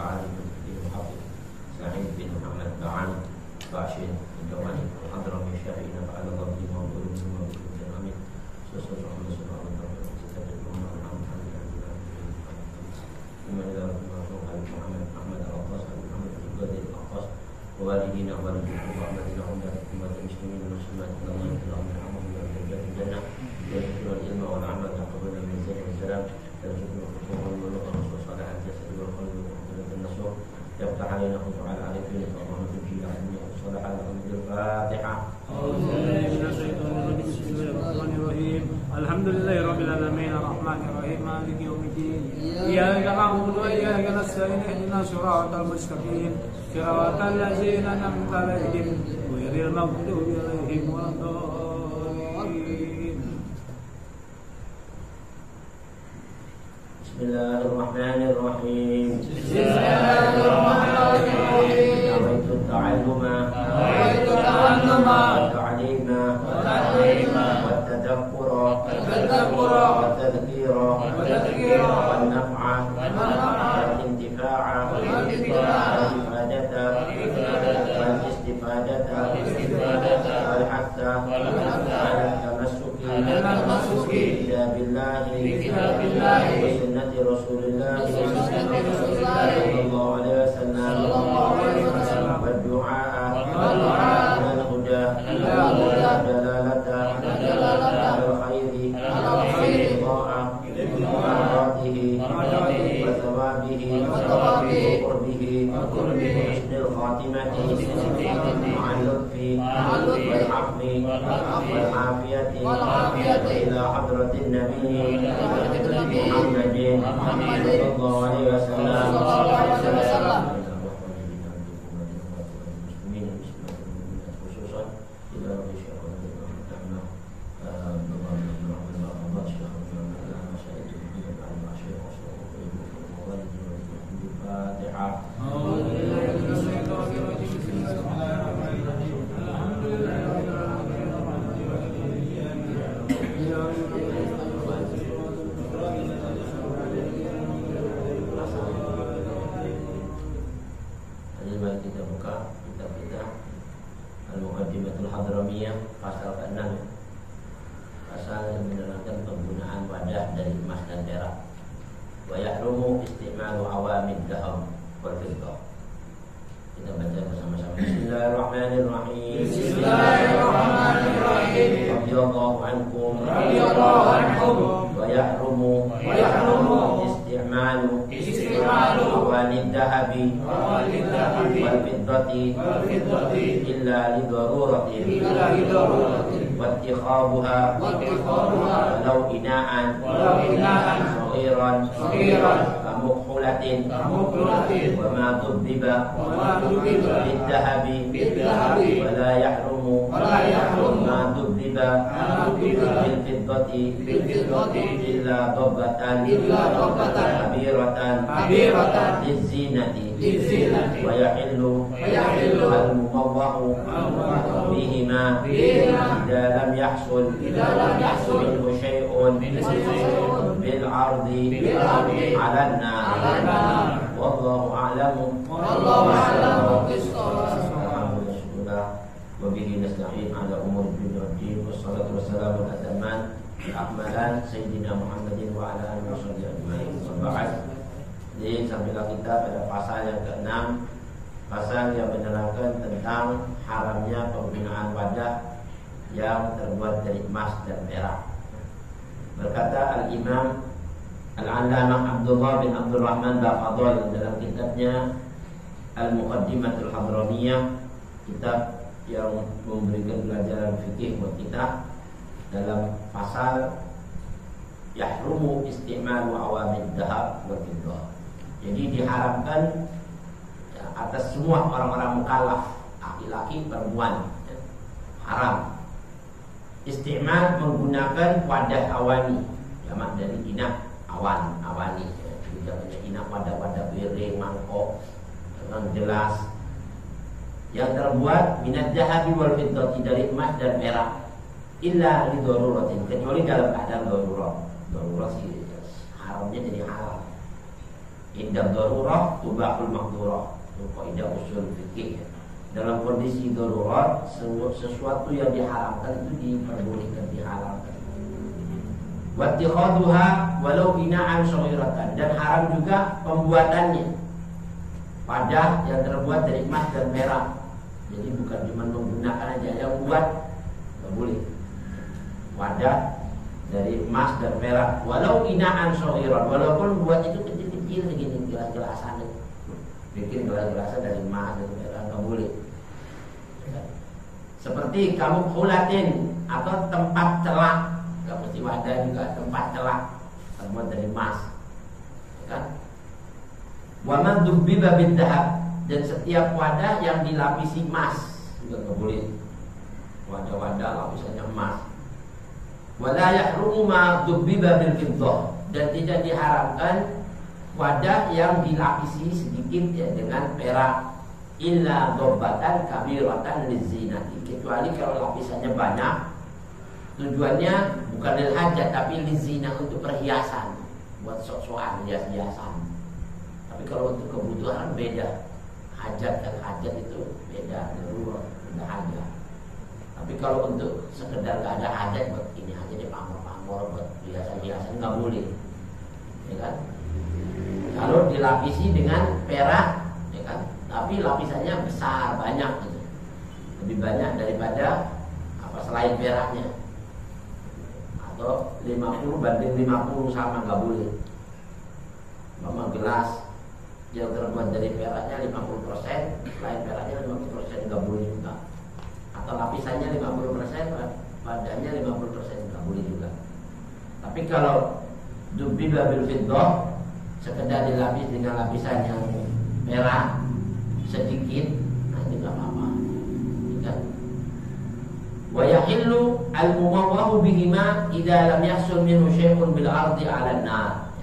علي بن محمد سعيد بن محمد بعان باشر الجواني حضرمي الشافعي نفعل الله به وقول منه وقول امين سوسن محمد صلى الله عليه وسلم ستة الأمة والحمد لله ثم إلى محمد محمد العباس محمد الجدد العباس ووالدينا ووالديكم وأحمدنا وأمة المسلمين والمسلمات اللهم اغفر لهم وارحمهم وارزقهم الجنة وارزقنا العلم والعمل تقبلنا من زين والسلام ترزقنا الخطوة والبلوغ والرسول صالح الجسد والقلب وحفظة النصر يفتح علينا وتعالى عليكم اللهم تجيب علمنا وصالح الحمد الفاتحة. الحمد لله رب العالمين الرحمن الرحيم مالك يوم الدين إياك نعبد وإياك نستعين اهدنا الصراط المستقيم صراط الذين أنعمت عليهم غير المغضوب عليهم ولا الضالين. بسم الله الرحمن الرحيم. بسم الله الرحمن الرحيم. نويت التعلم والتعليم والتذكر والتذكير والنفع والانتفاع والإفادة والاستفادة والحث على التمسك بكتاب الله وسنة رسول الله صلى الله عليه وسلم والدعاء إلى الهدى والدلالة على الخير والطاعة ومرضاته وثوابه وقربه وحسن الخاتمة مع اللطف والعفو والعافية إلى حضرة النبي محمد صلى الله عليه وسلم. Kita buka kitab kita Al-Muqaddimatul Hadramiyah pasal ke-6, pasal yang menerangkan penggunaan wadah dari emas dan perak. Wa yahrumu isti'malu awamid dahab wal fiddah. Kita baca bersama-sama. Bismillahirrahmanirrahim. Bismillahirrahmanirrahim. Radhiyallahu ankum. Wa yahrumu isti'malu awamid dahabi wal fiddati illa li daruratin wattikhabuha walau ina'an صغيرا كمقحلة وما ضبب بالذهب ولا يحرم ما ضبب بالفضة إلا ضبة كبيرة للزينة ويحل المطوع بهما إذا لم يحصل منه شيء بالعرض على النار. والله أعلم بالصواب. وبه نستعين على أمور الدنيا والدين والصلاة والسلام الأتمان الأكملان سيدنا محمد وعلى آله وصحبه أجمعين. وبعد. Jadi sampailah kita pada pasal yang ke-6, pasal yang menerangkan tentang haramnya penggunaan wadah yang terbuat dari emas dan perak. Berkata Al-Imam Al-Allamah Abdullah bin Abdul Rahman Baqadul dalam kitabnya Al-Muqaddimatul Hadramiyah, kitab yang memberikan pelajaran fikih buat kita, dalam pasal yahrumu isti'malu awamid dahab wal fiddah. Jadi diharamkan atas semua orang-orang mukallaf, laki-laki, perempuan, haram isti'mal menggunakan wadah awani, jamak dari inak awani, juga punya inak wadah-wadah piring, mangkok, gelas yang terbuat minad dahabi wal fiddati, dari emas dan perak, illa li daruratin, kecuali dalam keadaan darurat sih haramnya jadi halal. Indah darurah tubahul maqdurah. Itu kaidah usul fikih. Dalam kondisi darurat, sesuatu yang diharamkan itu diperbolehkan, dihalalkan. Wattikhaduha walau bina'an shaghiratan, dan haram juga pembuatannya. Wadah yang terbuat dari emas dan perak. Jadi bukan cuma menggunakan aja, yang buat nggak boleh. Wadah dari emas dan perak, walau bina'an shaghiran, walaupun buat itu kecil-kecil segini, gelas-gelasan. Bikin gelas-gelasan dari emas dan perak nggak boleh. Seperti kamu khulatin atau tempat celak. Gak mesti wadah juga, tempat celak terbuat dari emas, kan? Wa man dubbiba bid-dhahab, dan setiap wadah yang dilapisi emas juga nggak boleh. Wadah-wadah lapisannya emas. Wa la yahrumu ma dubbiba bil-fiddah, dan tidak diharamkan wadah yang dilapisi sedikit ya dengan perak. Illa dobbatan kabiratan lizinati, kecuali kalau lapisannya banyak. Tujuannya bukan lil hajat tapi lizina, untuk perhiasan, buat sok-sokan, hias-hiasan. Tapi kalau untuk kebutuhan beda. Hajat kan hajat itu beda, darurat, beda hajat. Tapi kalau untuk sekedar gak ada hajat, buat ini aja deh, pamor-pamor, buat hiasan-hiasan nggak boleh, ya kan? Kalau dilapisi dengan perak, ya kan? Tapi lapisannya besar, banyak gitu. Lebih banyak daripada apa selain peraknya. Atau 50 banding 50 sama, nggak boleh. Mama gelas yang terbuat dari peraknya 50%, selain peraknya 50% nggak boleh juga. Atau lapisannya 50%, padanya 50% nggak boleh juga. Tapi kalau dubbiba bil fiddah, sekedar dilapis dengan lapisan yang merah sedikit, nah itu nggak apa-apa, kan? Wa yahillu al-mumawwahu bihima idza lam yahsul minhu syai'un bil ardi 'ala an-nar.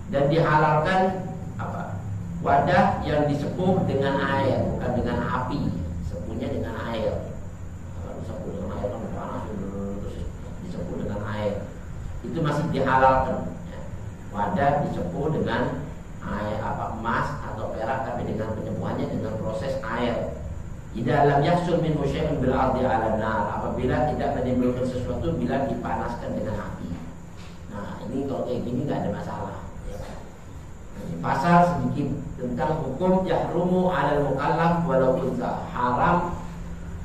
Dan dihalalkan apa? Wadah yang disepuh dengan air, bukan dengan api. Sepuhnya dengan air. Kalau disepuh dengan air kan panas, terus disepuh dengan air, itu masih dihalalkan. Wadah disepuh dengan air, apa emas atau perak, tapi dengan penyepuhannya dengan proses air. Idza lam yahsul minhu syai'un bil ardi 'ala an-nar, apabila tidak menimbulkan sesuatu bila dipanaskan dengan api. Nah, ini kalau kayak gini enggak ada masalah, ya. Pasal sedikit tentang hukum yahrumu 'alal mukallaf walau unsa, haram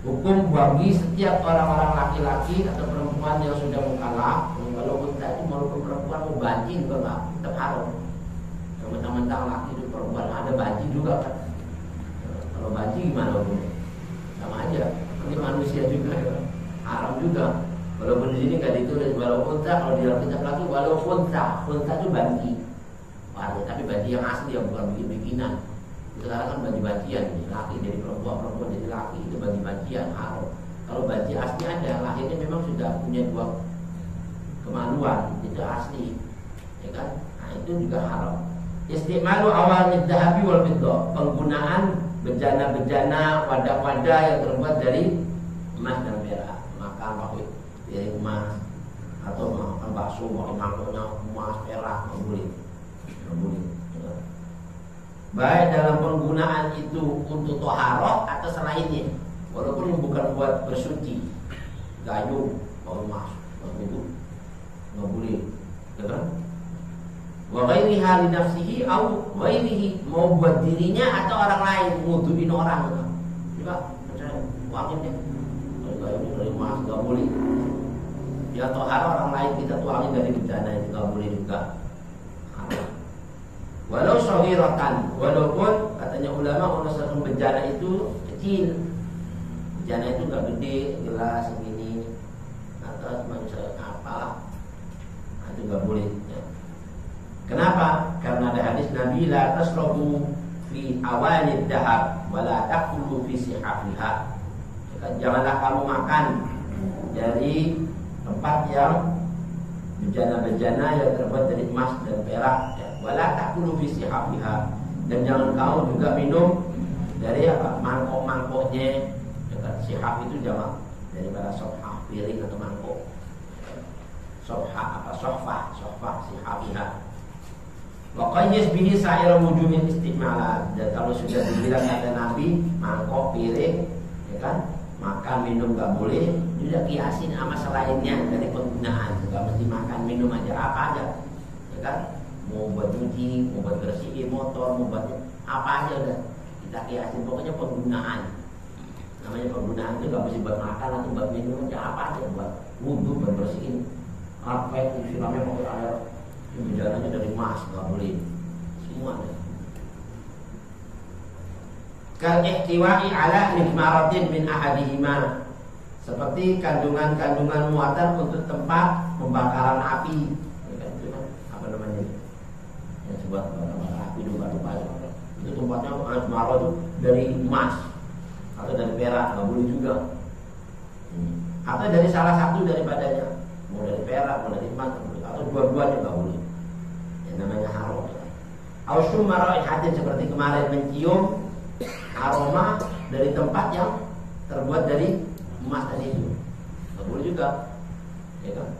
hukum bagi setiap orang-orang laki-laki atau perempuan yang sudah mukallaf, walau unsa itu walaupun perempuan mau banci juga enggak, tetap haram. Mentang-mentang laki itu perempuan ada banci juga kan. Kalau banci gimana hukumnya? Sama aja, ini manusia juga ya. Haram juga. Walaupun di sini nggak ditulis walau unta, kalau di dalam kitab laki walau unta itu banci. Wah, tapi banci yang asli ya, bukan bikin-bikinan. Sekarang kan banci-bancian, laki jadi perempuan, perempuan jadi laki, itu banci-bancian, haram. Kalau banci asli ada, lahirnya memang sudah punya dua kemaluan, itu asli, ya kan? Nah itu juga haram. Istimalu awalnya dahabi wal fiddah, penggunaan bejana-bejana, wadah-wadah yang terbuat dari emas dan perak. Makan pakai dari emas, atau makan bakso pakai mangkoknya emas, perak, nggak boleh. Baik dalam penggunaan itu untuk toharoh atau selainnya, walaupun bukan buat bersuci, gayung, bau emas, itu nggak boleh, ya kan? Wa ghairihi li nafsihi au ghairihi, mau buat dirinya atau orang lain, nguduin orang gitu. Coba percaya tuangin deh. Kalau ini dari emas enggak boleh. Ya tohara orang lain kita tuangin dari bejana itu enggak boleh juga. Walau shaghiratan, walaupun katanya ulama urusan bejana itu kecil. Bejana itu enggak gede, gelas segini. Atau cuma apa? Itu enggak boleh. Kenapa? Karena ada hadis Nabi la tasrabu fi awalid dahab wa la taqulu fi sihafiha. Janganlah kamu makan dari tempat yang bejana-bejana yang terbuat dari emas dan perak, ya. Wa la taqulu fi sihafiha. Dan jangan kamu juga minum dari apa? Mangkok-mangkoknya. Sihaf itu jamak daripada sofah, piring atau mangkok. Sofah apa? Sofah sihafiha. Wa qayyis bihi sa'ira wujuhil istimalat. Dan kalau sudah dibilang kata Nabi, mangkok, piring, ya kan, makan minum nggak boleh, juga kiasin sama selainnya dari penggunaan. Nggak mesti makan minum aja, apa aja, ya kan, mau buat cuci, mau buat bersihin motor, mau buat apa aja udah kita kiasin. Pokoknya penggunaan. Namanya penggunaan itu nggak mesti buat makan atau buat minum aja, apa aja, buat wudhu, buat bersihin karpet, siramnya pakai air. Bidananya dari emas, nggak boleh semuanya. Kal ihtiwa'i ala nikmaratin min ahadihima, seperti kandungan-kandungan muatan untuk tempat pembakaran api. Itu kan apa namanya? Ya sebuah pembakaran api lupa itu tempatnya nikmarat itu dari emas atau dari perak, nggak boleh juga. Atau dari salah satu daripadanya, mau dari perak, mau dari emas, atau dua-duanya nggak boleh. Namanya haram. Ausyum maraihatin, seperti kemarin mencium aroma dari tempat yang terbuat dari emas tadi itu, nggak boleh juga, ya kan?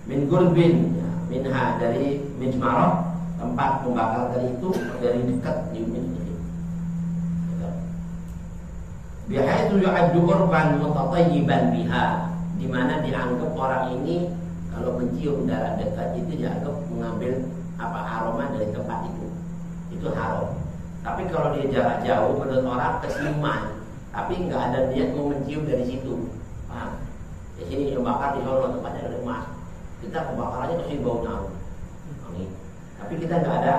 Min gurbin, ya, minha dari mijmarah, tempat pembakar tadi itu dari dekat nyiumin ini. Bihaitsu yu'addu urban mutatayyiban biha, di mana dianggap orang ini kalau mencium darah dekat itu dianggap mengambil aroma dari tempat itu haram. Tapi kalau dia jarak jauh, menurut orang kesiuman, tapi nggak ada niat mau mencium dari situ, paham? Di sini yang bakar di Solo tempatnya dari emas, kita kebakarannya pasti bau nyau, tapi kita nggak ada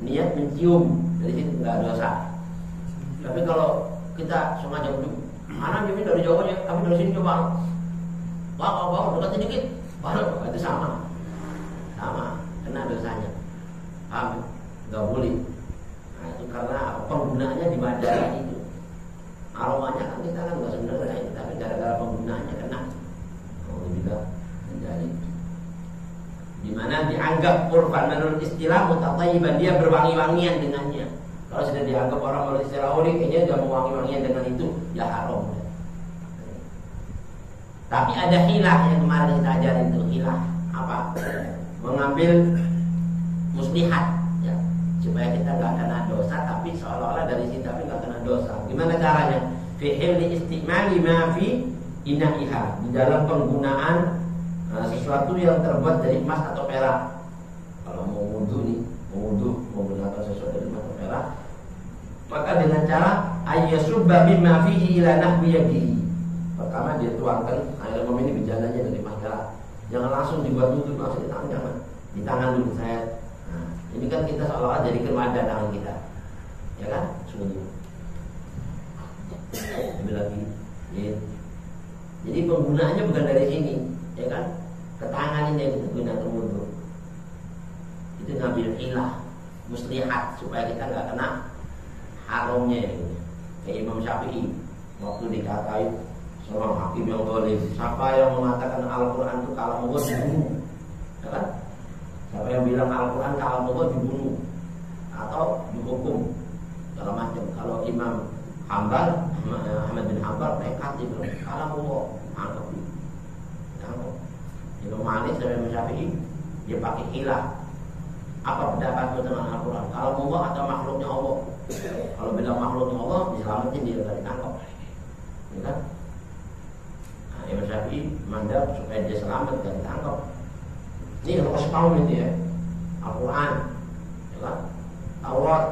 niat mencium dari situ, nggak dosa. Tapi kalau kita sengaja mana ini dari jauh aja, kami dari sini coba. Bau dekat sedikit, baru itu sama, kena dosanya, paham? Nggak boleh. Nah itu karena penggunaannya di darah itu, aromanya kan kita kan nggak sebenarnya itu, tapi gara-gara penggunaannya kena. Kalau juga menjadi, dimana dianggap kurban menurut istilah mutatayyiban, dia berwangi-wangian dengannya. Kalau sudah dianggap orang menurut istilah kayaknya dia mau wangi-wangian dengan itu, ya haram. Tapi ada hilah yang kemarin kita ajarin itu, hilah apa? Mengambil muslihat, ya, supaya kita nggak kena dosa, tapi seolah-olah dari situ tapi nggak kena dosa. Gimana caranya? Fi hilli istimali ma fi ina'iha, di dalam penggunaan sesuatu yang terbuat dari emas atau perak. Kalau mau wudhu nih, mau menggunakan sesuatu dari emas atau perak, maka dengan cara ayyasubba mimma fihi ila nahwi yadihi. Pertama dia tuangkan air minum ini bejananya dari masyarakat. Jangan langsung dibuat tutup, langsung di tangan, jangan. Di tangan dulu saya. Nah, ini kan kita seolah-olah jadi wadah tangan kita, ya kan? Sungguh. Ambil lagi. Ya. Jadi penggunaannya bukan dari sini, ya kan? Ke tangan ini yang digunakan wudhu. Itu ngambil ilah, muslihat, supaya kita nggak kena haramnya. Gitu. Kayak Imam Syafi'i waktu dikatain seorang hakim yang zalim, siapa yang mengatakan Al-Quran itu kalam Allah dibunuh, ya kan? Siapa yang bilang Al-Quran kalam Allah dibunuh atau dihukum segala macam. Kalau Imam Ahmad bin Hanbal nekat dia bilang kalam Allah, anggap. Imam Malik sama Imam Syafi'i dia pakai hilah. Apa pendapatmu tentang Al-Quran? Kalam Allah atau makhluknya Allah? Kalau bilang makhluknya Allah, diselamatin dia dari tangkap, ya kan? Imam Syafi'i mandap supaya dia selamat dan ditangkap. Ini harus tahu itu ya, Al-Quran, ya kan? Taurat,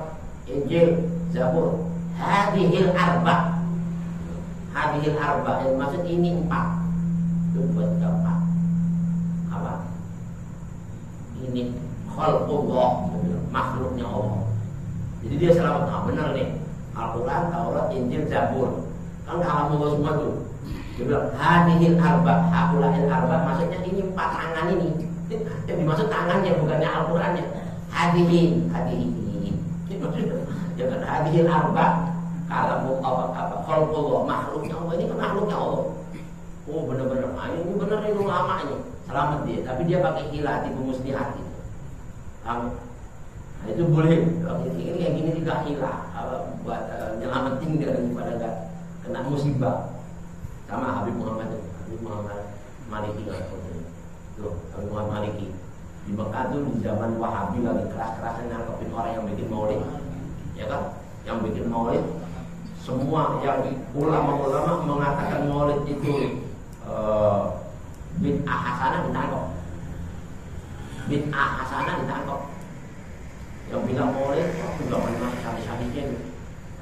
Injil, Zabur, hadhil arba, yang maksud ini 4. Itu buat 4. Apa? Ini khalqullah, makhluknya Allah. Jadi dia selamat. Nah, benar nih, Al-Quran, Taurat, Injil, Zabur, kan kalam Allah semua tuh. Dia bilang hadhil arba, haula'il arba, maksudnya ini 4 tangan ini. Yang dimaksud tangannya bukannya Al-Qurannya. Hadhil. Jangan hadhil arba, kalau apa khalqullah, makhluknya Allah. Ini kan makhluknya Allah. Oh benar-benar, ini benar ini ulama ini. Selamat dia, tapi dia pakai hilah tipu muslihat itu. Nah, itu boleh. Ini kayak gini juga hilah, buat nyelamatin daripada nggak kena musibah. Sama Habib Muhammad Maliki lah, tuh Habib Muhammad Maliki Di Mekah tuh di zaman Wahabi lagi keras-kerasnya nangkepin orang yang bikin maulid, ya kan? Yang bikin maulid, semua yang ulama-ulama mengatakan maulid itu bid'ah hasanah ditangkap. Bid'ah hasanah ditangkap. Yang bilang maulid, aku nggak pernah sadi-sadinya.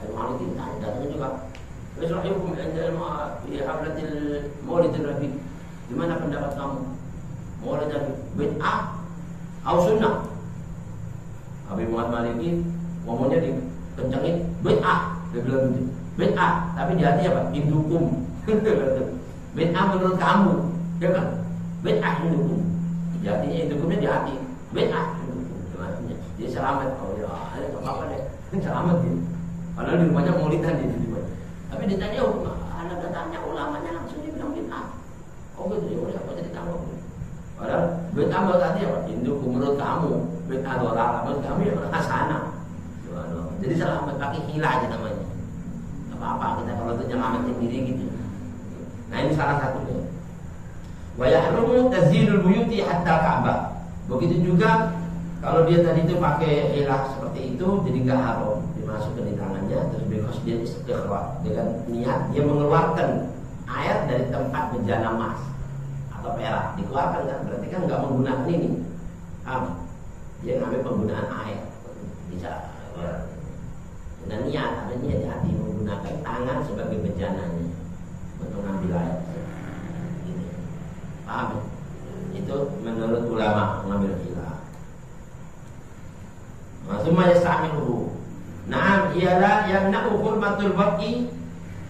Ayo maulid ditangkap, datangnya juga. Terus hukum hablatil maulidin Nabi. Gimana pendapat kamu? Maulid Nabi bid'ah atau sunnah? Habib Muhammad Maliki ngomongnya dikencengin bid'ah. Dia bilang gitu, bid'ah. Tapi di hati apa? Indukum. Bid'ah menurut kamu, ya kan? Bid'ah indukum. Di hatinya indukumnya di hati. Bid'ah indukum. Dia selamat. Oh ya, ada apa-apa deh. Selamat dia. Padahal di rumahnya maulidan dia. Tapi ditanya, anak datangnya ulamanya langsung dia bilang bid'ah. Oh gitu ya, udah apa jadi tahu. Padahal bid'ah menurut hati apa? Indukum menurut kamu. Bid'ah dolala menurut kamu ya hasanah. Jadi selamat pakai hila aja namanya. Apa-apa kita kalau itu nyelamatin diri gitu. Nah ini salah satunya. Wa yahrumu tazyinul buyuti hatta Ka'bah. Begitu juga kalau dia tadi itu pakai ilah seperti itu, jadi nggak haram dimasukkan di tangannya. Terus because dia istighfar dengan niat dia mengeluarkan air dari tempat bejana emas atau perak, dikeluarkan kan, berarti kan nggak menggunakan ini. Dia ngambil penggunaan air bisa. Dan niat, ada niat di hati menggunakan tangan sebagai bejananya untuk ngambil air. Gitu. Paham? Itu menurut ulama mengambil hilah. Maksudnya yasta'miluhu. Na'am ialah yamna'u hurmatul baqi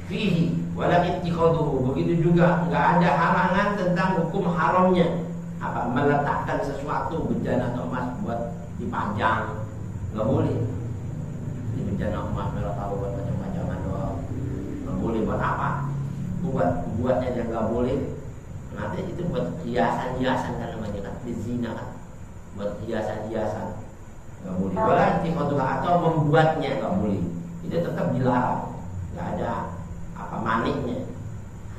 fihi wala ittikhaduhu. Begitu juga enggak ada halangan tentang hukum haramnya. Apa meletakkan sesuatu bejana atau emas buat dipajang, enggak boleh. Bejana emas merah tahu buat macam-macaman doang. Nggak boleh buat apa? Buatnya yang nggak boleh. Nanti itu buat hiasan-hiasan kan namanya kan, zina kan. Buat hiasan-hiasan nggak boleh. Berarti atau membuatnya nggak boleh. Itu tetap dilarang. Nggak ada apa maniknya,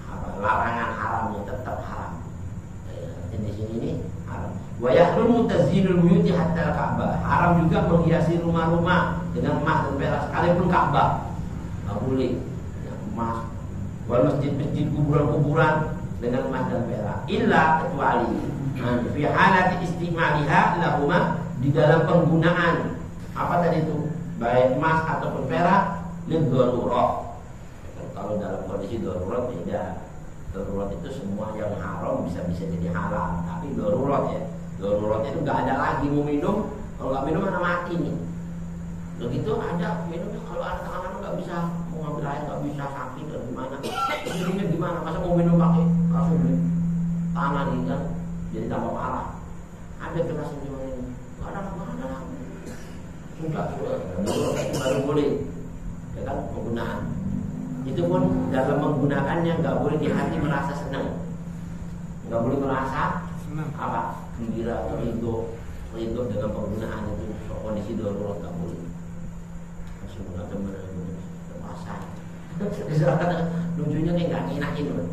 apa larangan haramnya tetap haram. Jadi di sini ini haram. Wa yahrumu tazyinul buyuti hatta Ka'bah. Haram juga menghiasi rumah-rumah dengan emas dan perak sekalipun Ka'bah. Enggak boleh ya, emas. Wal masjid-masjid kuburan-kuburan dengan emas dan perak. Illa kecuali fi halati istimaliha lahuma, di dalam penggunaan apa tadi itu? Baik emas ataupun perak liddarurah. Kalau dalam kondisi darurat beda. Darurat itu semua yang haram bisa jadi halal, tapi darurat ya. Darurat itu nggak ada lagi mau minum, kalau nggak minum mana mati nih. Begitu ada minumnya, kalau ada tangan nggak bisa mau ngambil air, nggak bisa sakit dan gimana? Minumnya gimana? Masa mau minum pakai langsung beli tangan ini kan? Jadi tambah parah. Ada gelas yang cuma ini, nggak ada apa-apa. Sudah baru boleh, ya kan penggunaan. Itu pun dalam menggunakannya nggak boleh di hati merasa senang, nggak boleh merasa apa gembira atau rindu dengan penggunaan itu. So, kondisi darurat nggak boleh. Masih nggak temen terpaksa. Lucunya kayak nggak enakin loh.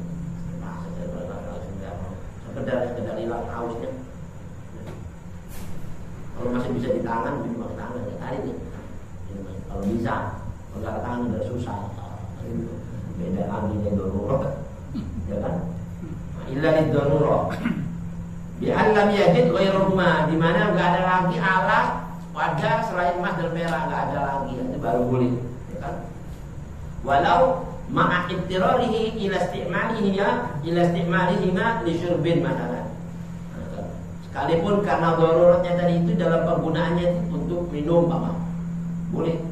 Sekedar hilang hausnya. Kalau masih bisa di tangan, bisa pakai tangan ya tadi nih. Kalau bisa, kalau nggak tangan udah susah. Beda lagi dengan darurat, ya kan? Illa lidarurah. Bi alam yajid ghairahuma, di mana enggak ada lagi alat wadah selain emas dan perak, enggak ada lagi, itu baru boleh, ya kan? Walau ma'a ittirarihi ila istimalihi li syurbin masalan. Sekalipun karena daruratnya tadi itu dalam penggunaannya untuk minum apa? Boleh.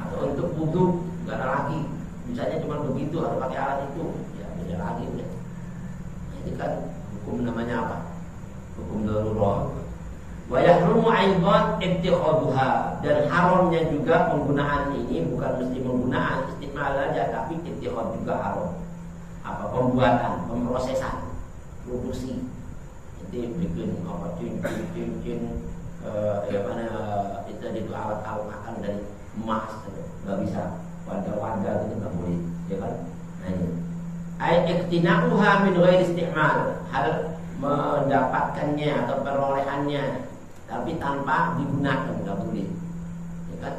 Atau untuk wudu, enggak ada lagi. Misalnya cuma begitu harus pakai alat itu, ya beda lagi udah. Nah, ini kan hukum namanya apa? Hukum darurat. Wa yahrumu aidan ittikhaduha, dan haramnya juga penggunaan ini bukan mesti penggunaan istimal aja, tapi ittikhad juga haram. Apa pembuatan, pemrosesan, produksi. Jadi bikin apa cincin itu alat-alat makan dari emas, nggak bisa. Warga-warga itu nggak boleh, ya kan? Nah ini, ai iktina'uha min ghairi isti'mal, hal mendapatkannya atau perolehannya, tapi tanpa digunakan, nggak boleh, ya kan?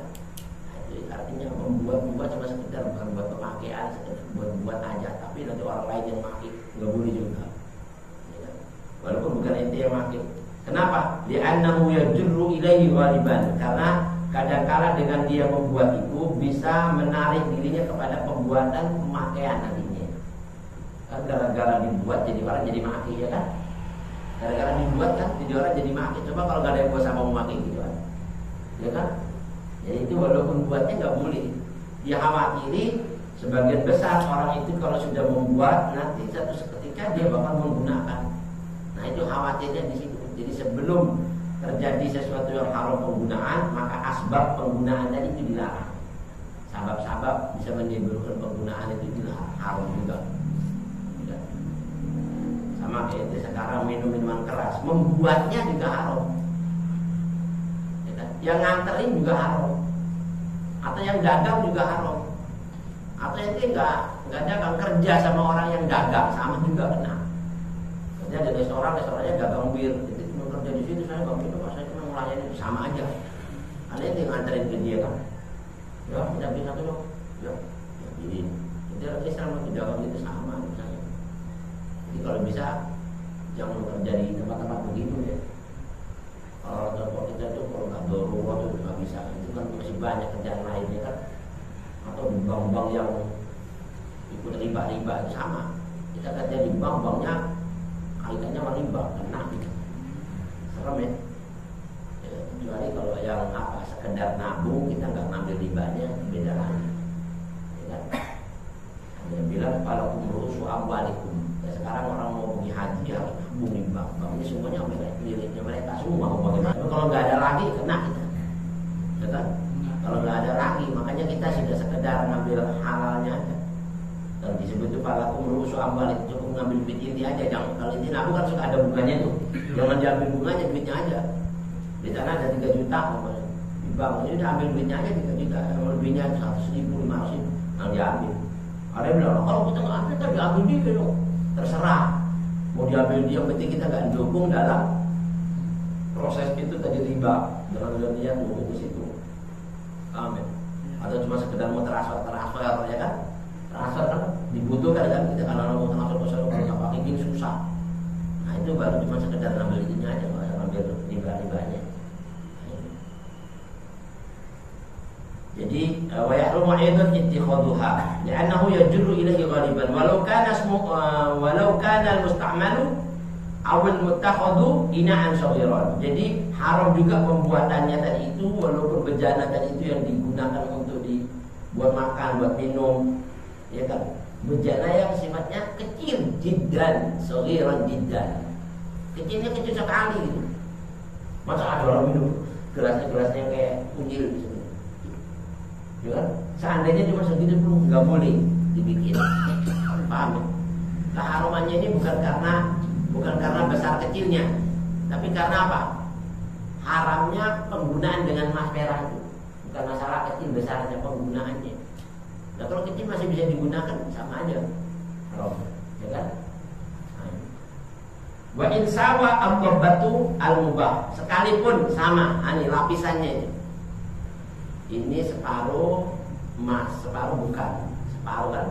Nah, itu artinya membuat cuma sekedar bukan buat pemakaian, sekedar buat aja, tapi nanti orang lain yang pakai nggak boleh juga, ya kan? Walaupun bukan ente yang pakai. Kenapa? Li'annahu yajurru ilaihi ghaliban, karena kadang-kala dengan dia membuat itu bisa menarik dirinya kepada pembuatan pemakaian nantinya. Kan gara-gara dibuat jadi orang jadi maki, ya kan? Gara-gara dibuat kan jadi orang jadi maki. Coba kalau nggak ada yang buat sama memakai gitu kan, ya kan? Jadi itu walaupun buatnya nggak boleh. Dia khawatiri sebagian besar orang itu kalau sudah membuat nanti satu ketika dia bakal menggunakan. Nah itu khawatirnya di situ. Jadi sebelum terjadi sesuatu yang haram penggunaan, maka asbab penggunaan tadi itu dilarang. Sabab-sabab bisa menimbulkan penggunaan itu dilarang, haram juga. Sama kayak sekarang minum minuman keras, membuatnya juga haram, ya kan? Yang nganterin juga haram, atau yang dagang juga haram, atau yang nggak dagang, kerja sama orang yang dagang sama juga kena. Kerja di restorannya dagang bir, jadi kerja di situ saya nggak minum, saya cuma melayani, sama aja. Ada yang nganterin ke dia kan, ya udah bisa tuh, ya jadi orang Islam itu dagang itu sama misalnya. Jadi kalau bisa jangan kerja di tempat-tempat begitu ya. Kalau contoh kita tuh kalau nggak dorong tuh nggak bisa. Itu kan masih banyak kerjaan lainnya kan. Atau di bank-bank yang ikut riba-riba itu sama. Kita kerja di bank-banknya kaitannya sama riba, kena gitu. Serem ya. Kecuali kalau yang sekedar nabung kita nggak ngambil ribanya, beda lagi. Ya kan? Dia bilang kalau kumrusu amwalikum. Sekarang orang mau pergi haji harus nabung di bank. Ini semuanya miliknya mereka semua. Mau bagaimana? Tapi kalau nggak ada lagi kena kita, ya kan? Kalau nggak ada lagi, makanya kita sudah sekedar ngambil halalnya aja. Dan disebut itu pada kumrusu amwal itu cukup ngambil duit inti aja. Jangan kalau inti nabung kan suka ada bunganya tuh. Jangan diambil bunganya, duitnya aja. Di sana ada 3 juta namanya. Di bank ini udah ambil duitnya aja 3 juta. Kalau lebihnya 100.000, 500.000 yang diambil. Ada yang bilang kalau kita nggak ambil kan diambil dia dong. Terserah mau diambil dia, penting kita nggak dukung dalam proses itu tadi riba, dengan dia dukung ke situ. Amin. Atau cuma sekedar mau transfer ya kan? Transfer kan dibutuhkan kan, kita kalau mau transfer kalau nggak pakai gini susah. Nah itu baru cuma sekedar ngambil itunya aja, nggak usah ngambil riba-ribanya. Jadi wa yahrumu aidan ittikhaduha li'annahu yajurru ilaihi ghaliban walau kana al-musta'malu aw al-muttakhadhu ina'an saghiran. Jadi haram juga pembuatannya tadi itu, walaupun bejana tadi itu yang digunakan untuk dibuat makan, buat minum, ya kan? Bejana yang sifatnya kecil, jiddan, saghiran jiddan. Kecilnya kecil sekali gitu. Masa ada orang minum gelasnya kayak kunyil gitu. Ya kan? Seandainya cuma segitu pun nggak boleh dibikin. Paham ya? Nah harumannya ini bukan karena besar kecilnya, tapi karena apa? Haramnya penggunaan dengan emas merah itu. Bukan masalah kecil besarnya penggunaannya. Nah kalau kecil masih bisa digunakan, sama aja haram, ya kan? Wa in sawa al-qabatu al-mubah, sekalipun sama, ini lapisannya ini. Ini separuh emas, separuh bukan, separuh kan,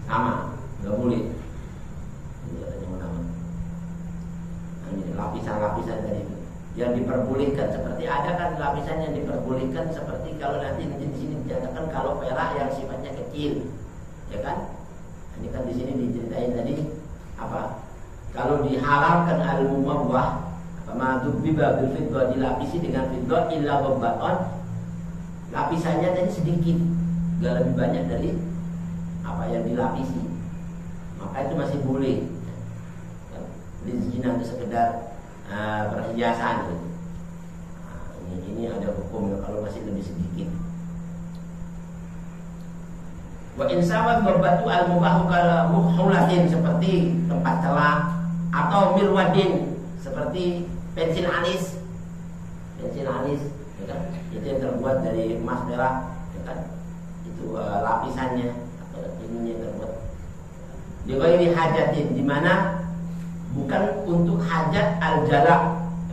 sama, nggak boleh. Ini katanya nama. Nah, ini lapisan-lapisan tadi itu yang diperbolehkan, seperti ada kan lapisan yang diperbolehkan, seperti kalau nanti di sini dinyatakan kalau perak yang sifatnya kecil, ya kan? Ini kan di sini diceritain tadi apa? Kalau dihalalkan al-mumawwah, apa madzubiba bil fiddah, dilapisi dengan fiddah illa babbaton. Lapisannya tadi sedikit, gak lebih banyak dari apa yang dilapisi, maka itu masih boleh. Zina itu sekedar perhiasan. Nah, ini ada hukumnya kalau masih lebih sedikit. Wa insawat berbatu al-mubahu kala muhulatin, seperti tempat celah, atau milwadin seperti pensil alis, ya kan? Itu yang terbuat dari emas merah, ya kan? Itu lapisannya atau ininya terbuat. Di ghairi hajatin, di mana bukan untuk hajat al-jalak,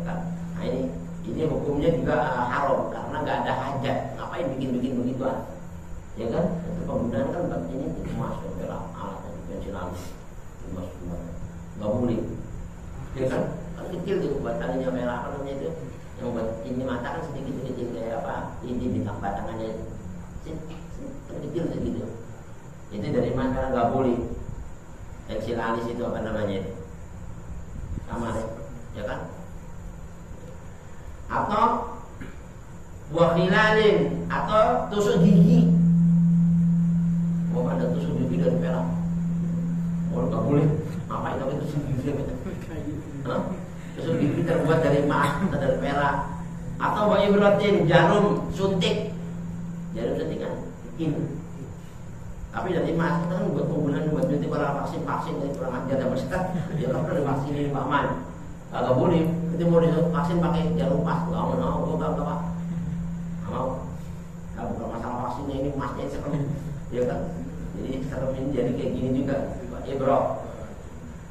ya kan? Nah ini hukumnya juga haram karena nggak ada hajat. Ngapain bikin begituan, ya kan? Itu penggunaan kan buat ini emas, perak, alat, pensil alis, emas, nggak boleh, ya kan? Kan kecil tuh buat talinya merah apa namanya itu, yang buat ini mata kan sedikit kayak apa? Ini bintang batangannya, kecil segitu. Itu dari mana nggak boleh. Pensil alis itu apa namanya? Sama deh, ya kan? Atau buah khilalin atau tusuk gigi. Oh, ada tusuk gigi dari perak. Oh, nggak boleh. Apa itu tusuk gigi? Tusuk gigi terbuat dari emas atau dari perak. Atau buah ibratin, jarum suntik. Jarum suntik kan? Ini. Tapi dari emas itu kan buat penggunaan buat nyuntik orang vaksin dari kurang ajar dan masyarakat. Dia kan udah vaksin ini Pak Man. Agak boleh. Kita mau vaksin pakai jarum emas. Gak mau, gak mau. Nah, bukan masalah vaksinnya ini emasnya serem, ya kan? Jadi serem ini jadi kayak gini juga. Ibro.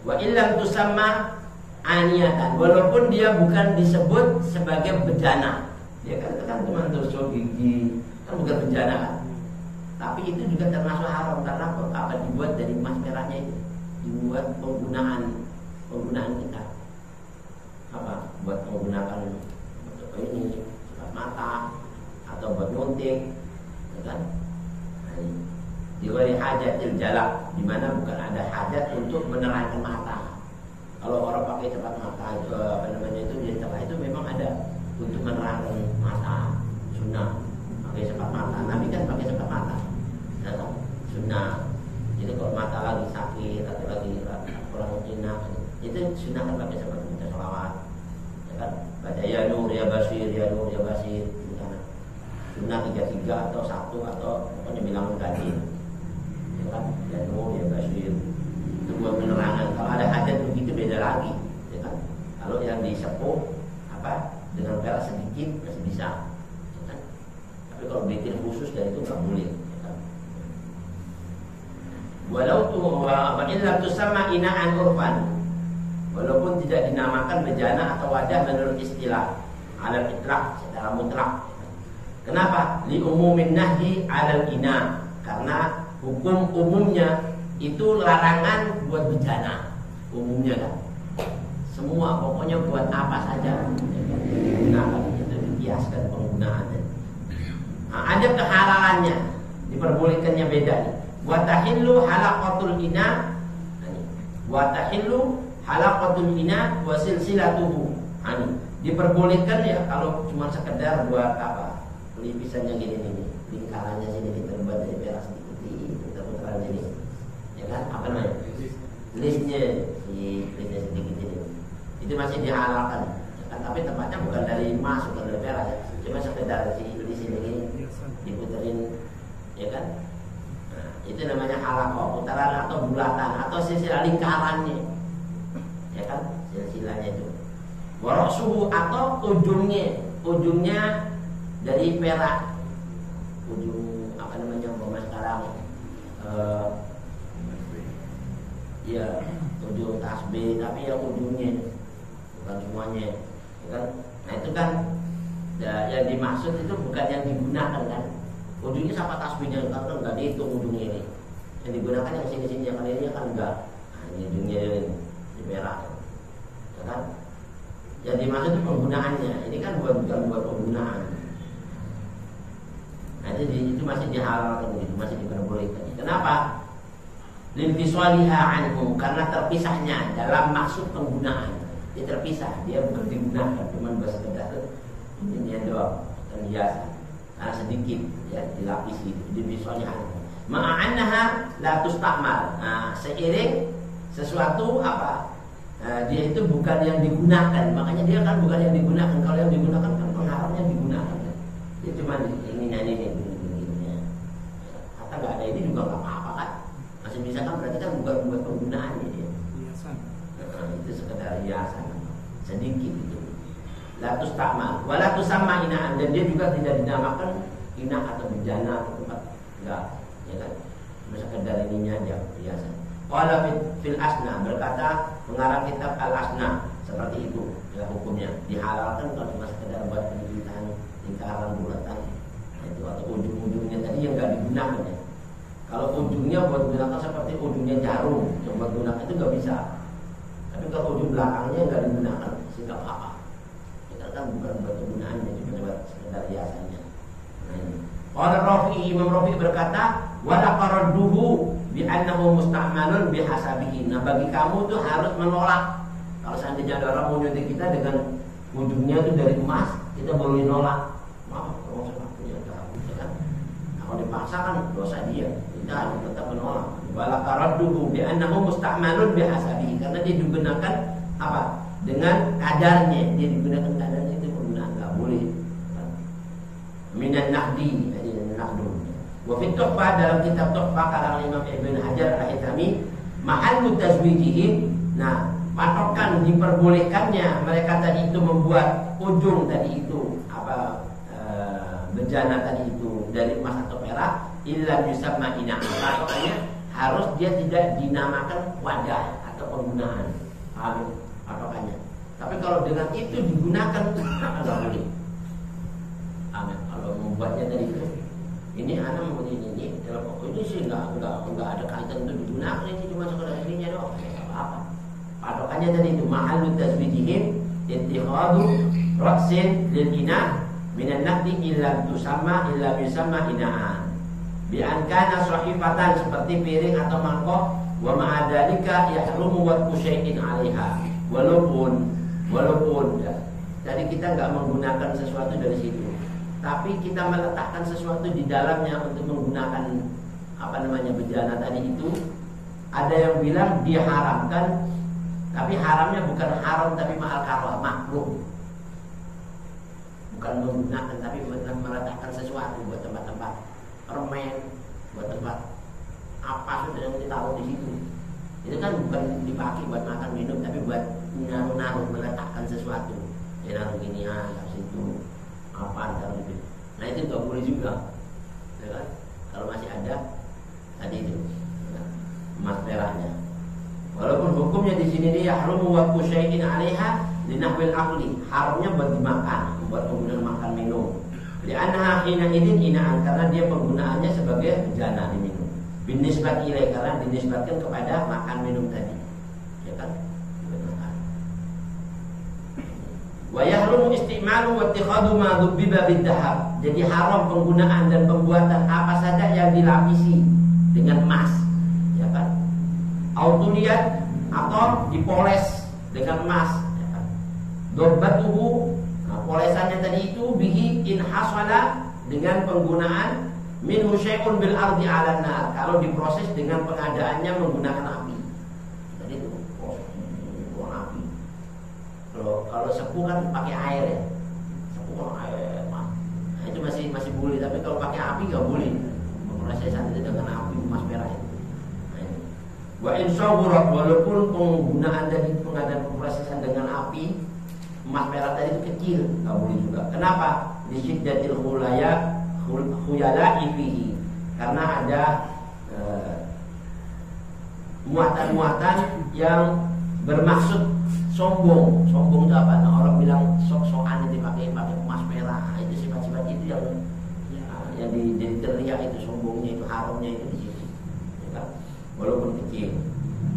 Wa illam tusamma aniyatan. Walaupun dia bukan disebut sebagai bejana. Ya kan itu kan cuma tusuk gigi, kan bukan bejana kan? Tapi itu juga termasuk haram karena apa dibuat dari emas merahnya itu, dibuat penggunaan kita apa buat menggunakan ini sifat mata atau buat nyuntik, ya kan? Diwari hajatil jalak, di mana bukan ada hajat untuk menerangkan mata. Kalau orang pakai cepat mata itu apa namanya itu di cepat itu memang ada untuk menerangkan mata, sunnah pakai cepat mata. Nabi kan pakai cepat mata. Sunnah. Jadi kalau mata lagi sakit atau lagi kurang jinak, itu sunnah kan pakai seperti baca sholawat, ya kan? Baca ya nur ya basir, ya nur ya basir, sunnah 3 atau 1 atau pokoknya bilang ganti, ya kan? Ya nur ya basir itu buat penerangan. Kalau ada hajat begitu beda lagi, ya kan? Kalau yang disepuh apa dengan perak sedikit masih bisa, ya kan? Tapi kalau bikin khusus dari itu nggak boleh. Walau illa tusamma ina'an urfan, walaupun tidak dinamakan bejana atau wadah menurut istilah alal itlaq secara mutlak. Kenapa? Li umumin nahyi alal ina, karena hukum umumnya itu larangan buat bejana. Umumnya kan semua pokoknya buat apa saja digunakan, itu dikiaskan penggunaannya. Nah, ada kehalalannya, diperbolehkannya beda nih. Wa tahillu halaqatul ina, wa tahillu halaqatul ina wa silsilatuhu. Diperbolehkan ya kalau cuma sekedar buat apa? Pelipisannya gini nih, lingkarannya sini terbuat dari perak sedikit, putar-putaran ini. Ya kan? Apa namanya? Listnya sedikit ini. Itu masih dihalalkan. Ya kan? Tapi tempatnya bukan dari emas, bukan dari perak ya. Cuma sekedar di sini gini diputerin, ya kan? Itu namanya halaqah, putaran atau bulatan atau silsilah lingkarannya, ya kan, silsilahnya itu. Warasuhu atau ujungnya dari perak, ujung apa namanya umpama sekarang, ya ujung tasbih tapi ya ujungnya bukan semuanya, ya kan. Nah itu kan yang dimaksud itu bukan yang digunakan kan. Ujungnya siapa tasbihnya karena nggak dihitung ujungnya ini. Yang digunakan yang sini-sini yang kali ini kan enggak. Nah, ini ujungnya di merah, ya kan? Yang dimaksud itu penggunaannya. Ini kan bukan buat penggunaan. Nah itu masih dihalalkan gitu, masih diperbolehkan. Kenapa? Linfisaliha anhu, karena terpisahnya dalam maksud penggunaan. Dia terpisah, dia bukan digunakan, cuma sekedar ini doang, dan hiasan. Karena sedikit ya dilapisi di visualnya ma'annaha la tustakmal. Nah, seiring sesuatu apa dia itu bukan yang digunakan, makanya dia kan bukan yang digunakan. Kalau yang digunakan kan pengharapnya digunakan kan. Dia cuma ini begini. Kata nggak ada ini juga nggak apa-apa kan, masih bisa kan, berarti kan bukan buat penggunaannya dia. Hiasan. Itu sekedar hiasan sedikit itu. Latus takmal, walatus sama inaan, dan dia juga tidak dinamakan ina atau bejana atau tempat enggak, ya kan? Sekedar ininya aja biasa. Qala fil asna, berkata pengarang kitab Al-Asna, seperti itu ya hukumnya. Dihalalkan kalau cuma sekedar buat pendidikan lingkaran bulatan itu, atau ujung-ujungnya tadi yang nggak digunakan ya. Kalau ujungnya buat gunakan seperti ujungnya jarum yang buat gunakan itu nggak bisa. Tapi kalau ujung belakangnya nggak digunakan sih nggak apa-apa. Kita kan bukan buat kegunaannya, cuma buat sekedar hiasannya. Qala Rafi, Imam Rafi berkata, wala qaradduhu bi annahu musta'malun bihasabihi. Nah, bagi kamu tuh harus menolak. Kalau seandainya ada orang mau nyuntik kita dengan ujungnya itu dari emas, kita boleh nolak. Maaf, kalau saya punya tahu, ya kan? Nah, kalau dipaksa kan dosa dia. Kita harus tetap menolak. Wala qaradduhu bi annahu musta'malun bihasabihi, karena dia digunakan apa? Dengan kadarnya. Dia digunakan kadarnya, itu penggunaan enggak boleh. Minan nahdi, jadi nahdun. Wa fi Tuhfah, dalam kitab Tuhfah karangan Imam Ibn Hajar Al-Haythami, mahallu tazwijihim. Nah, patokan diperbolehkannya mereka tadi itu membuat ujung tadi itu apa bejana tadi itu dari emas atau perak, illa yusamma ina. Patokannya harus dia tidak dinamakan wadah atau penggunaan. Paham patokannya. Tapi kalau dengan itu digunakan enggak boleh. Amin. Kalau membuatnya dari itu, ini anak mau ini dalam pokok ini sih enggak ada kaitan untuk digunakan, ini cuma sekedar ininya doang, enggak apa-apa. Patokannya tadi itu mahallu tazwijihim ittihadu ra'sin lil ina minan naqdi illa tusamma illa bisamma inaan. Bi an kana sahifatan, seperti piring atau mangkok, wa ma'adzalika yahrumu wa syai'in 'alaiha. Walaupun ya. Jadi kita enggak menggunakan sesuatu dari situ, tapi kita meletakkan sesuatu di dalamnya untuk menggunakan bejana tadi itu. Ada yang bilang diharamkan, tapi haramnya bukan haram tapi ma'al karah, makruh. Bukan menggunakan, tapi meletakkan sesuatu buat tempat-tempat permen, buat tempat apa sudah yang ditaruh di situ. Itu kan bukan dipakai buat makan minum, tapi buat naruh meletakkan sesuatu. Ya naruh gini taruh situ. Apa taruh itu. Nah itu nggak boleh juga, ya kan? Kalau masih ada tadi itu emas merahnya. Walaupun hukumnya di sini dia yahrumu wa syai'in 'alaiha linahwil aqli, haramnya buat dimakan, buat penggunaan makan minum. Li'annaha hina idzin inaan, karena dia penggunaannya sebagai bejana diminum. Binisbat ilai, karena dinisbatkan kepada makan minum tadi, ya kan? Wa yahrumu isti'malu wa ittikhadu ma dhubbiba bid-dhahab. Jadi haram penggunaan dan pembuatan apa saja yang dilapisi dengan emas, ya kan? Autuliyat, atau dipoles dengan emas, ya kan? Dobbatuhu, nah, polesannya tadi itu bihi in hasala, dengan penggunaan minhu syai'un bil ardi 'ala nar, kalau diproses dengan pengadaannya menggunakan api. Tadi itu api. Kalau sepuh kan pakai air ya. Sepuh kan air, nah, itu masih boleh, tapi kalau pakai api nggak boleh. Pemrosesan itu dengan api emas merah itu. Wa insawurat, walaupun penggunaan dari pengadaan pemrosesan dengan api emas merah tadi itu kecil, nggak boleh juga. Kenapa? Lisyiddatil khuyala fihi, karena ada muatan-muatan yang bermaksud sombong. Sombong itu apa? Nah, orang bilang sok-sokan itu pakai emas merah. Nah, itu sifat-sifat itu yang jadi terlihat itu sombongnya, itu haramnya itu di situ. Ya kan? Walaupun kecil.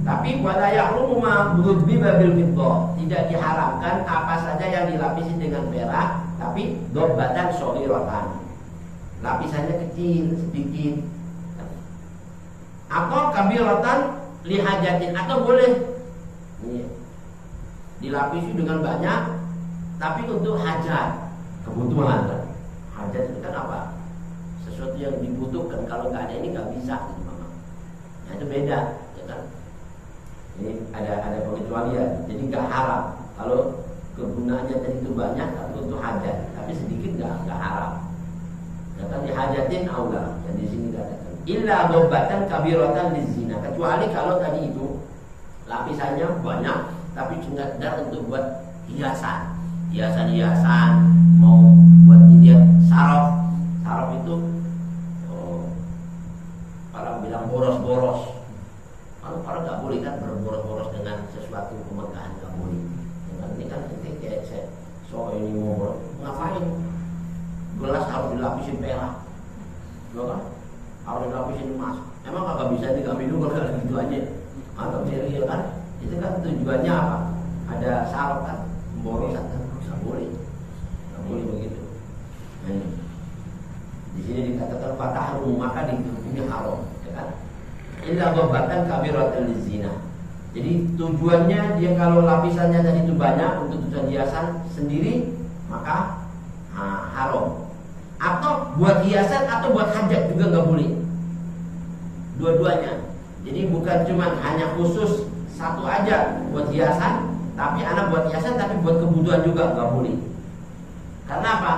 Tapi wala yahrumu ma dhubbiba bil fiddah, tidak diharamkan apa saja yang dilapisi dengan perak, tapi dobbatan shaghiratan. Lapisannya kecil, sedikit. Atau kabiratan lihajatin, atau boleh dilapisi dengan banyak, tapi untuk hajat, kebutuhan kan. Hajat itu kan apa? Sesuatu yang dibutuhkan. Kalau nggak ada ini nggak bisa, gitu, Mama. Nah, itu beda, ya kan? Ini ada pengecualian. Jadi nggak haram. Kalau kegunaannya tadi itu banyak, tapi untuk hajat, tapi sedikit nggak haram. Ya kan, dihajatin aula. Dan di sini nggak ada. Illa dobbatan kabiratan lizina, kecuali kalau tadi itu lapisannya banyak, tapi sekedar untuk buat hiasan, mau buat dilihat saraf itu orang bilang boros-boros. Kalau apa? Harus dilapisin emas. Emang kagak bisa digambil dulu kalau gitu aja. Agak serius kan? Itu kan tujuannya apa? Ada syarat kan? Boros kan? Nggak boleh begitu. Nah, ini. Di sini dikatakan fatahrum, maka dihukumi haram, ya kan? Illa babatan kabiratul zina. Jadi tujuannya dia kalau lapisannya tadi itu banyak untuk tujuan hiasan sendiri, maka haram. Atau buat hiasan atau buat hajat juga nggak boleh. Dua-duanya. Jadi bukan cuma hanya khusus satu aja buat hiasan, tapi anak buat hiasan tapi buat kebutuhan juga nggak boleh. Karena apa?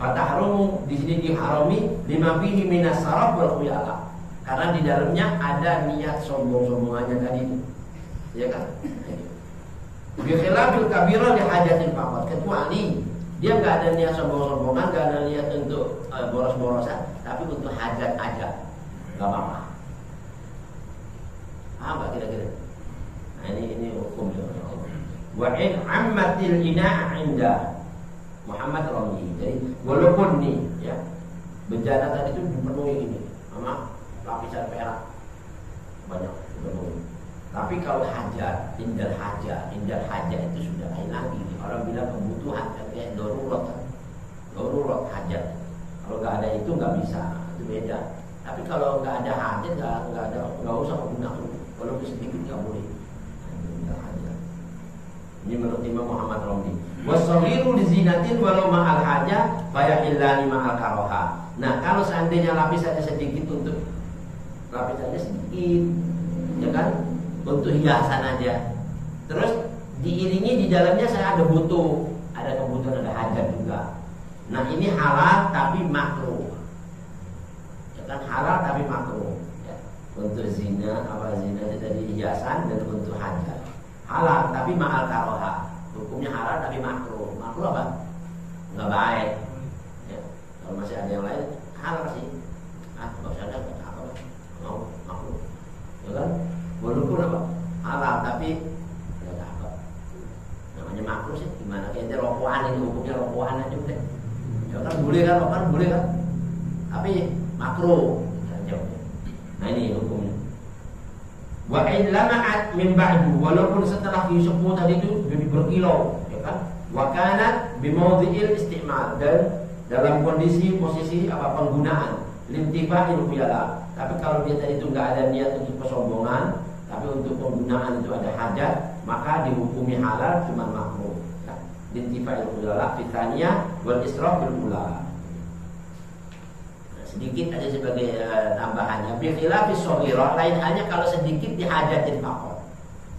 Fatahrumu di sini diharami lima fihi minas saraf wal khuyala. Karena di dalamnya ada niat sombong-sombongannya tadi itu. Ya kan? Bi khilafil kabira li hajatin faqat, kecuali dia enggak ada niat sombong-sombongan, enggak ada niat untuk boros-borosan, tapi untuk hajat aja. Enggak apa-apa. Paham enggak kira-kira? Nah, ini hukum ya. Wa in ammatil ina' inda Muhammad Ramli. Jadi walaupun nih ya bejana tadi itu dipenuhi ini sama lapisan perak banyak dipenuhi. Tapi kalau hajat, indal hajat itu sudah lain lagi. Orang bilang kebutuhan kayak darurat hajat. Kalau nggak ada itu nggak bisa, itu beda. Tapi kalau nggak ada hajat nggak usah gunakan. Kalau sedikit nggak boleh. Ini menurut Imam Muhammad Ramli. Wasaghiru li zinatin walau ma'al haja fayahillani ma'al karoha. Nah, kalau seandainya lapisannya sedikit untuk lapisannya sedikit, ya kan? Untuk hiasan aja. Terus diiringi di dalamnya saya ada butuh, ada kebutuhan, ada hajat juga. Nah, ini halal tapi makruh. Ya kan, halal tapi makruh. Ya. Untuk zina, zina itu tadi hiasan dan untuk hajat. Halal tapi ma'al karoha. Hukumnya halal tapi makruh. Makruh apa? Nggak baik. Ya. Kalau masih ada yang lain halal sih. Nggak usah ada apa? Mau makruh. Ya kan? Walaupun apa? Halal tapi nggak apa. Namanya makruh sih. Gimana? Kayaknya rokokan itu hukumnya rokokan aja udah. Ya kan boleh kan? Rokokan boleh kan? Tapi makruh. Nah ini hukumnya. Wa in lama'at min ba'du, walaupun setelah disepuh tadi itu jadi berkilau, ya kan? Wa kanat bi mawdhi'il isti'mal, dan dalam kondisi posisi penggunaan limtifa'il khuyala. Tapi kalau dia tadi itu enggak ada niat untuk kesombongan, tapi untuk penggunaan itu ada hajat, maka dihukumi halal cuma makruh. Ya. Limtifa'il khuyala fitaniya wal israf bil ula. Sedikit aja sebagai tambahannya. Bi khilafis shaghirah, lain halnya kalau sedikit dihajatin faqat.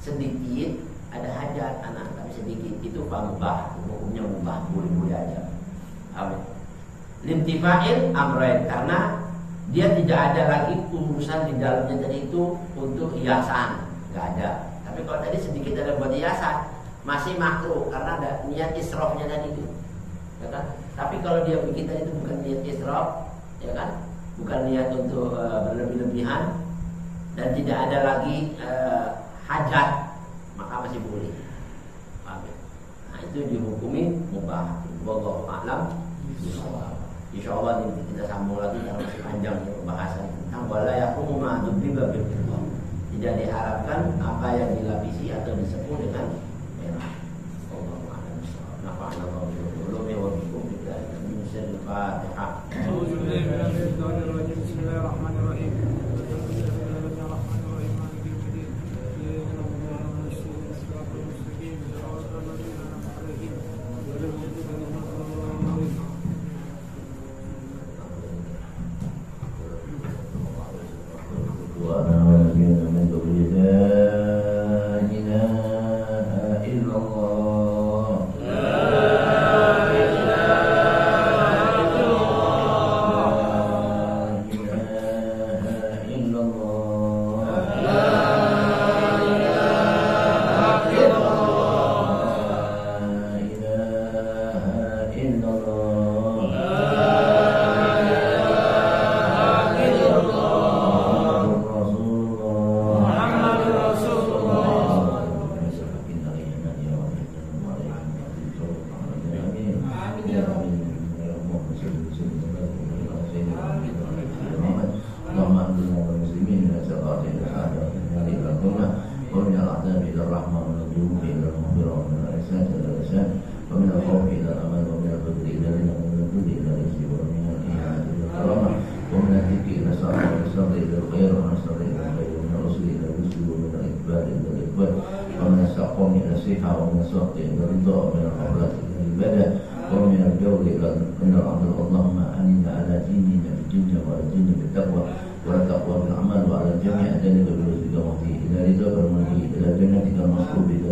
Sedikit ada hajat anak, tapi sedikit itu mubah, hukumnya mubah, boleh-boleh aja. Amin. Limtifa'il amrain, karena dia tidak ada lagi urusan di dalamnya tadi itu untuk hiasan, enggak ada. Tapi kalau tadi sedikit ada buat hiasan, masih makruh karena ada niat israfnya tadi itu. Ya kan? Tapi kalau dia bikin tadi itu bukan niat israf, ya kan, bukan niat untuk berlebih-lebihan dan tidak ada lagi hajat, maka masih boleh. Nah itu dihukumi mubah. Wallahu a'lam. Insyaallah nanti kita sambung lagi karena masih panjang pembahasan tentang wala yaqumu ma dubiba bil fiddah. Tidak diharapkan apa yang dilapisi atau disepuh dengan merah. Wallahu a'lam. Nafa'ana Allahu bi ulumi wa bikum bi Al-Fatihah. Bismillahirrahmanirrahim. لا إله إلا الله الذنوب إلى المغفرة ومن الإحسان إلى الإحسان ومن الخوف إلى الأمل ومن الفقر إلى الغنى ومن الذل إلى الرزق ومن الإهانة إلى الكرامة ومن الذكر إلى السعادة ومن الشر إلى الخير ومن الشر إلى الخير ومن الرسل إلى الرسل ومن الإقبال إلى الإقبال ومن السقم إلى الصحة ومن السخط إلى الرضا ومن الغفلة إلى العبادة ومن الجور إلى الأمر. اللهم أعنا على ديننا بالدنيا وعلى الدين بالتقوى وعلى التقوى بالأعمال وعلى الجميع ذلك برزقك وفيه إلى رضاك المرضي إلى جنتك المصلوب إلى